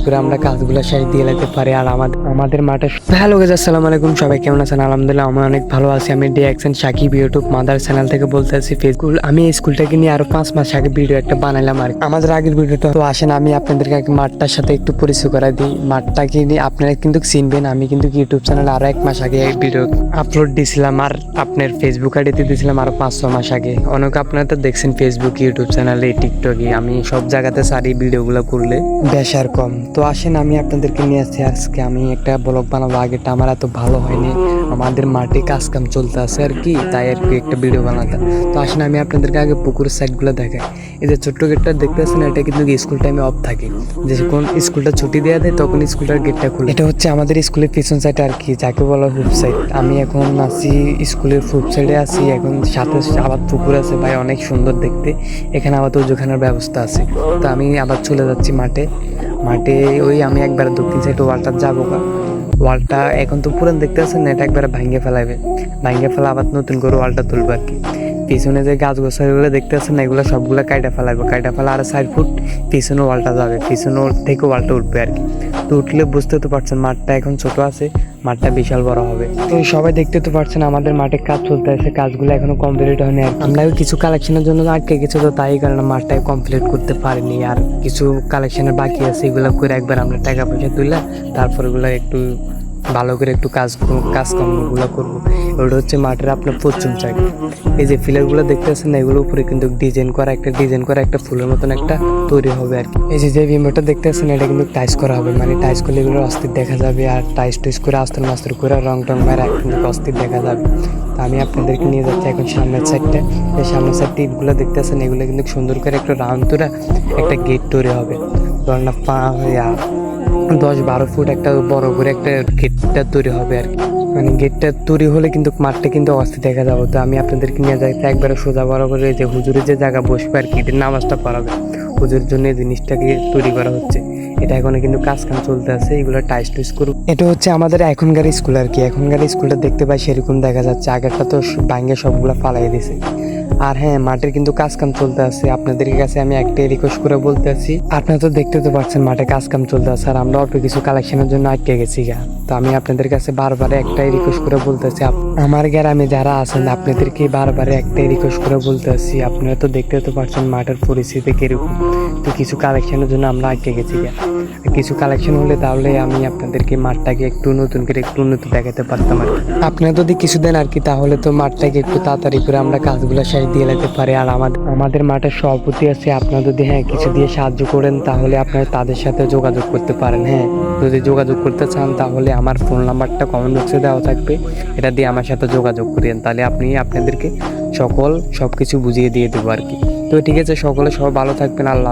করে আমরা কাজগুলো শেষ দিয়ে যেতে পারি। আর আমাদের মাঠে হ্যালো গাইস, আসসালামু আলাইকুম, সবাই কেমন আছেন? আলহামদুলিল্লাহ আমি অনেক ভালো আছি। আমি DXN Sakib YouTube mother channel থেকে বলতে আছি। ফেসবুক আমি এই স্কুলটাকে নিয়ে আরো 5 মাস আগে ভিডিও একটা বানাইলাম। আর আমাদের আগের ভিডিওটা তো আসেন, আমি আপনাদেরকে আগে মাঠটার সাথে একটু পরিচয় করাই দিই। মাঠটাকে নিয়ে আপনারা কিন্তু চিনবেন। আমি কিন্তু ইউটিউব চ্যানেলে আরো 1 মাস আগে ভিডিও আপলোড দিয়েছিলাম, আর আপনার ফেসবুক আইডিতে দিয়েছিলাম আরো 5-6 মাস আগে। অনেক আপনারা তো দেখছেন ফেসবুক, ইউটিউব চ্যানেলে, টিকটকে, আমি সব জায়গাতে সারি ভিডিওগুলো করলে বেশ আর কম। তো আসেন আমি আপনাদেরকে নিয়ে আসছি আজকে। আমি একটা ব্লগ বানাবো, আগেটা আমার এত ভালো হয়নি। আমাদের মাঠে কাজ কাম চলতে আছে আর কি, তাই আর কি একটা ভিডিও বানাতাম। তো আসেন আমি আপনাদেরকে আগে পুকুরের সাইডগুলো দেখাই। এই যে ছোট্ট গেটটা দেখতে পাচ্ছেন, এটা কিন্তু স্কুল টাইমে অফ থাকে। যখন স্কুলটা ছুটি দেওয়া দেয় তখন স্কুলটার গেটটা খুলে। এটা হচ্ছে আমাদের স্কুলের পিছন সাইড আর কি, যাকে বলা ফুড সাইড। আমি এখন আছি স্কুলের ফুড সাইডে আছি। এখন সাথে আবার পুকুর আছে ভাই, অনেক সুন্দর দেখতে। এখানে আবার ওজোখানার ব্যবস্থা আছে। তো আমি আবার চলে যাচ্ছি মাঠে। ওই আমি একবার দক্ষিণ সাইডে ওয়ালটা যাবো। ওয়ালটা এখন তো পুরান দেখতে পাচ্ছেন না, এটা একবারে ভাঙ্গে ফেলাবে। আবার নতুন করে ওয়ালটা তুলবে আর কি। পিছনে যে গাছ গোছাগুলো দেখতে পাচ্ছেন না, এগুলো সবগুলো কাইটা ফেলা আর 4 ফুট পিছনে ওয়ালটা যাবে, পিছনে থেকে ওয়ালটা উঠবে আর কি। তো উঠলে বুঝতে তো পারছেন মাঠটা এখন ছোট আছে, মাঠটা বিশাল বড় হবে। তো সবাই দেখতে তো পারছেন আমাদের মাঠে কাজ চলতে আছে, কাজগুলো এখনো কমপ্লিট হয়নি। আর আমরা কিছু কালেকশনের জন্য আটকে গেছি, তো তাই কারণে মাঠটাই কমপ্লিট করতে পারিনি। আর কিছু কালেকশনের বাকি আছে, এগুলো করে একবার আমরা টাকা পয়সা তুললাম, তারপর এগুলো একটু ভালো করে একটু কাজকর্মগুলো করবো। ওটা হচ্ছে মাঠের আপনার পশ্চিম সাইড। এই যে ফিলারগুলো দেখতে পাচ্ছেন না, এগুলোর উপরে কিন্তু ডিজাইন করা একটা ফুলের মতন একটা তৈরি হবে আর কি। এই যে ভিমটা দেখতে পাচ্ছেন, এটা কিন্তু টাইস করা হবে, মানে টাইস করলে এগুলো অস্থির দেখা যাবে। আর টাইস করে আস্তর করে রং টং মারা কিন্তু অস্থির দেখা যাবে। তো আমি আপনাদেরকে নিয়ে যাচ্ছি এখন সামনের সাইডটা। এই সামনের সাইডটা ইটগুলো দেখতে পাচ্ছেন, এগুলো কিন্তু সুন্দর করে একটা রাউন্ড করে একটা গেট তৈরি হবে। ধরেন না 10-12 ফুট একটা বড় করে একটা গেটটা তৈরি হবে আর কি। মানে গেটটা তৈরি হলে কিন্তু মাঠটা কিন্তু অস্থির দেখা যাবে। তো আমি আপনাদেরকে নিয়ে যাইতে একবারে সোজা বরাবর যে হুজুরের যে জায়গা বসবে আর কি, এদের নামাজটা পড়াবে, হুজুরের জন্য এই জিনিসটাকে তৈরি করা হচ্ছে। এটা এখন কিন্তু কাজ কাম চলতে আছে, এগুলো টাইস করুক। এটা হচ্ছে আমাদের এখনকার স্কুল আর কি। এখনকার স্কুলটা দেখতে পাই সেরকম দেখা যাচ্ছে, আগেরটা তো ভাঙ্গে সবগুলো ফালাই দিছে। আর হ্যাঁ, মাঠের কিন্তু কাজ কাম চলতে আছে। আপনাদের কাছে আমি একটাই রিকোয়েস্ট করে বলতে আছি, আপনারা তো দেখতে তো পাচ্ছেন মাঠে কাজ কাম চলতে আছে, আর আমরা অল্প কিছু কালেকশনের জন্য আটকে গেছি গা। তো আমি আপনাদের কাছে বারবার একটাই রিকোয়েস্ট করে বলতে আছি, আমার গ্রামে যারা আছেন আপনাদেরকে বারবার একটাই রিকোয়েস্ট করে বলতে আছি, আপনারা তো দেখতে তো পাচ্ছেন মাঠের পরিস্থিতি কিরকম। তো কিছু কালেকশনের জন্য আমরা আটকে গেছি গা। কিছু কালেকশন হলে তাহলে আমি আপনাদেরকে মাঠটাকে একটু নতুন করে একটু উন্নত দেখাতে পারতাম আর কি। আপনারা যদি কিছু দেন আর কি, তাহলে তো মাঠটাকে একটু তাড়াতাড়ি করে আমরা কাজগুলো শেষ দিয়ে যেতে পারি। আর আমাদের মাঠের সভাপতি আছে, আপনারা যদি কিছু দিয়ে সাহায্য করেন তাহলে আপনারা তাদের সাথে যোগাযোগ করতে পারেন। যদি যোগাযোগ করতে চান তাহলে আমার ফোন নাম্বারটা কমেন্ট বক্সে দেওয়া থাকবে, এটা দিয়ে আমার সাথে যোগাযোগ করেন, তাহলে আপনাদেরকে সবকিছু বুঝিয়ে দিয়ে দেবো আর কি। তো ঠিক আছে, সবাই ভালো থাকবেন। আল্লাহ।